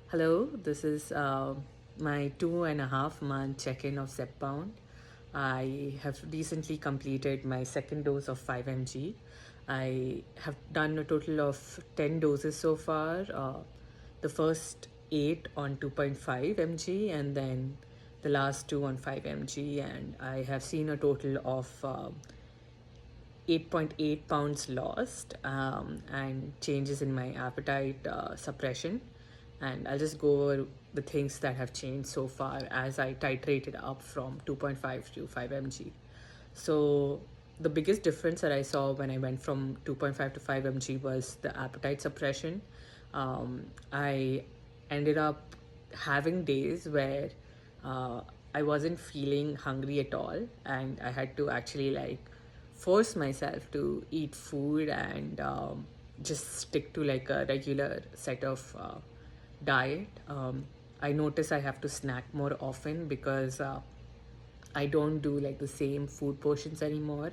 Hello, this is my 2.5 month check-in of Zepbound. I have recently completed my second dose of 5 mg. I have done a total of 10 doses so far. The first 8 on 2.5 mg and then the last 2 on 5 mg, and I have seen a total of 8.8 pounds lost, and changes in my appetite suppression. And I'll just go over the things that have changed so far as I titrated up from 2.5 to 5 mg. So, the biggest difference that I saw when I went from 2.5 to 5 mg was the appetite suppression. I ended up having days where I wasn't feeling hungry at all, and I had to actually force myself to eat food and just stick to like a regular set of diet. I notice I have to snack more often because I don't do like the same food portions anymore.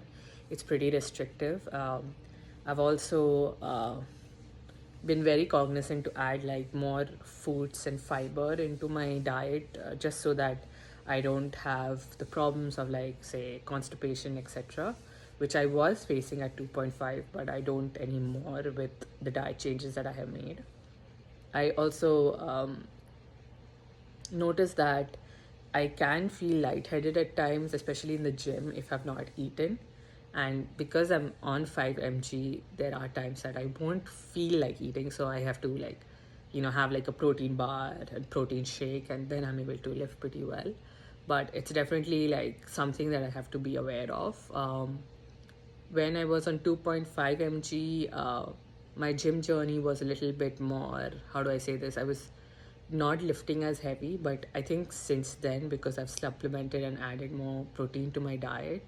It's pretty restrictive. I've also been very cognizant to add like more fruits and fiber into my diet, just so that I don't have the problems of like say constipation, etc., which I was facing at 2.5, but I don't anymore with the diet changes that I have made. I also notice that I can feel lightheaded at times, especially in the gym if I've not eaten. And because I'm on 5 mg, there are times that I won't feel like eating, so I have to have like a protein bar and protein shake, and then I'm able to lift pretty well. But it's definitely like something that I have to be aware of. When I was on 2.5 mg, my gym journey was a little bit more, how do I say this? I was not lifting as heavy, but I think since then, because I've supplemented and added more protein to my diet,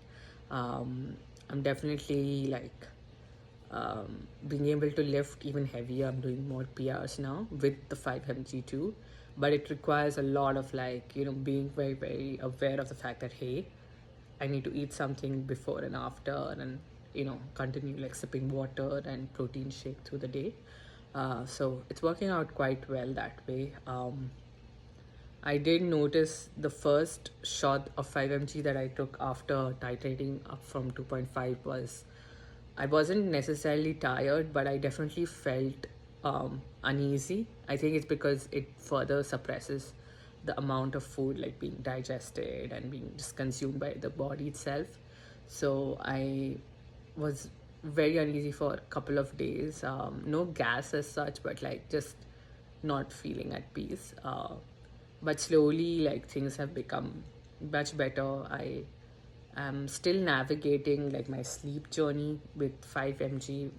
I'm definitely being able to lift even heavier. I'm doing more PRs now with the 5 mg too, but it requires a lot of being very, very aware of the fact that, hey, I need to eat something before and after, and continue like sipping water and protein shake through the day. So it's working out quite well that way. I did notice the first shot of 5 mg that I took after titrating up from 2.5 was, I wasn't necessarily tired, but I definitely felt uneasy. I think it's because it further suppresses the amount of food like being digested and being just consumed by the body itself. So I was very uneasy for a couple of days. No gas as such, but like just not feeling at peace. But slowly, like things have become much better. I am still navigating like my sleep journey with 5 mg.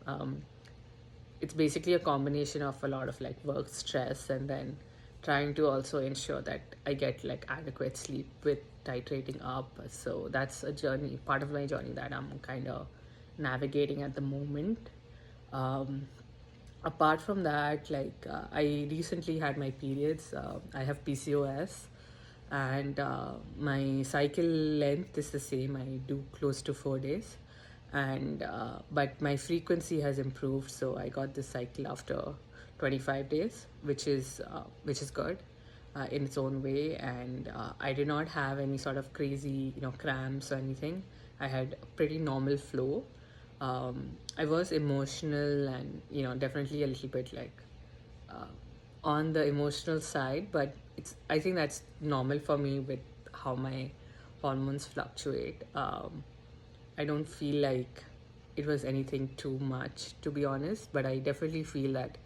It's basically a combination of a lot of like work stress and then trying to also ensure that I get like adequate sleep with titrating up. So that's a journey, part of my journey that I'm kind of navigating at the moment. Um, Apart from that, I recently had my periods. I have PCOS, and my cycle length is the same. I do close to 4 days, and but my frequency has improved. So I got this cycle after 25 days, which is good in its own way. And I did not have any sort of crazy cramps or anything. I had a pretty normal flow. I was emotional and definitely a little bit uh, on the emotional side, but I think that's normal for me with how my hormones fluctuate. I don't feel like it was anything too much, to be honest, but I definitely feel that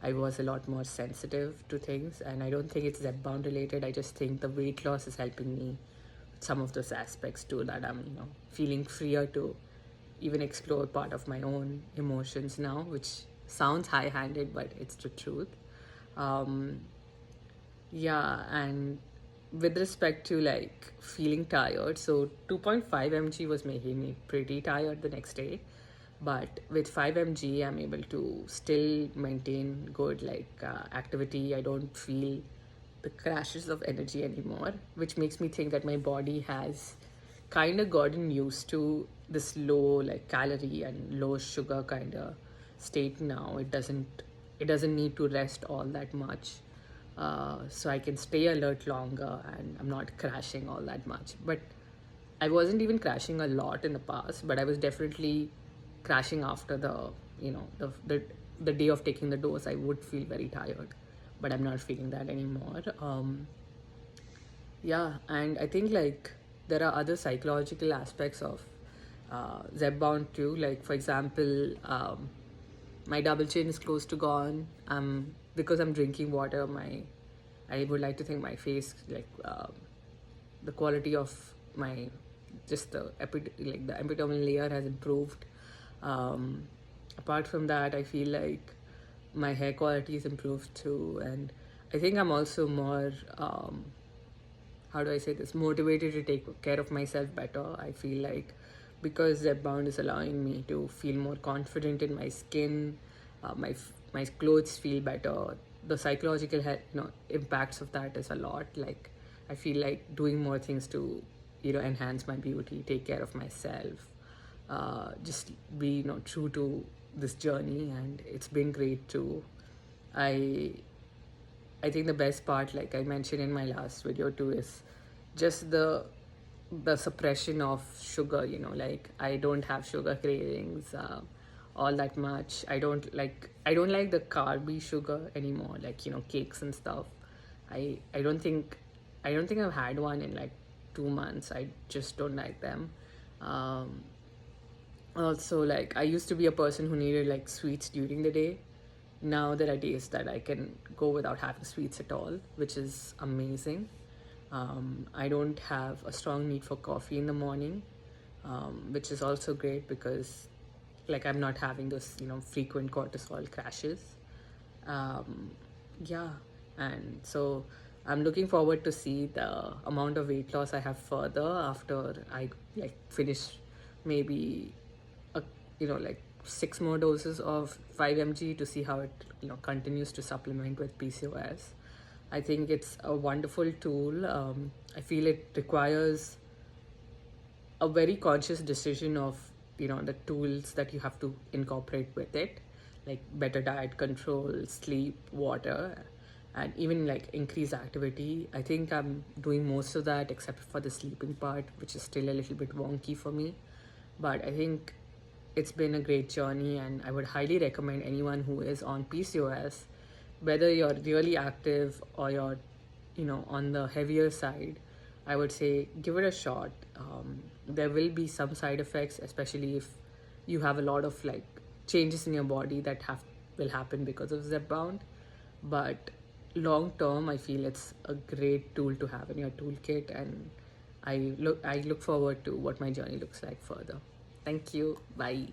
I was a lot more sensitive to things, and I don't think it's Zepbound related. I just think the weight loss is helping me with some of those aspects too, that I'm feeling freer to even explore part of my own emotions now, which sounds high-handed, but it's the truth. Um, yeah, and with respect to like feeling tired, so 2.5 mg was making me pretty tired the next day, but with 5 mg, I'm able to still maintain good activity. I don't feel the crashes of energy anymore, which makes me think that my body has kind of gotten used to this low like calorie and low sugar kind of state now. It doesn't need to rest all that much. so I can stay alert longer and I'm not crashing all that much. But I wasn't even crashing a lot in the past, but I was definitely crashing after the day of taking the dose. I would feel very tired, but I'm not feeling that anymore. Yeah, and I think like there are other psychological aspects of Zepbound too. Like for example, my double chin is close to gone. Because I'm drinking water. I would like to think my face, like the quality of my just the epidermal layer has improved. Apart from that, I feel like my hair quality is improved too, and I think I'm also more how do I say this, motivated to take care of myself better. I feel like because Zepbound is allowing me to feel more confident in my skin, my clothes feel better. The psychological impacts of that is a lot. Like I feel like doing more things to enhance my beauty, take care of myself, just be true to this journey, and it's been great too. I I think the best part, like I mentioned in my last video too, is just the suppression of sugar. Like I don't have sugar cravings all that much. I don't like the carby sugar anymore, like cakes and stuff. I don't think I've had one in like 2 months. I just don't like them. Um, Also, like I used to be a person who needed like sweets during the day. Now there are days that I can go without having sweets at all, which is amazing. I don't have a strong need for coffee in the morning, which is also great because like I'm not having those frequent cortisol crashes. um, yeah, and so I'm looking forward to see the amount of weight loss I have further after I like finish maybe a, like 6 more doses of 5 mg to see how it continues to supplement with PCOS. I think it's a wonderful tool. I feel it requires a very conscious decision of the tools that you have to incorporate with it, like better diet control, sleep, water, and even like increased activity. I think I'm doing most of that except for the sleeping part, which is still a little bit wonky for me. But I think it's been a great journey, and I would highly recommend anyone who is on PCOS, whether you're really active or you're on the heavier side. I would say give it a shot. There will be some side effects, especially if you have a lot of like changes in your body that have will happen because of Zepbound. But long term, I feel it's a great tool to have in your toolkit, and I look forward to what my journey looks like further. Thank you. Bye.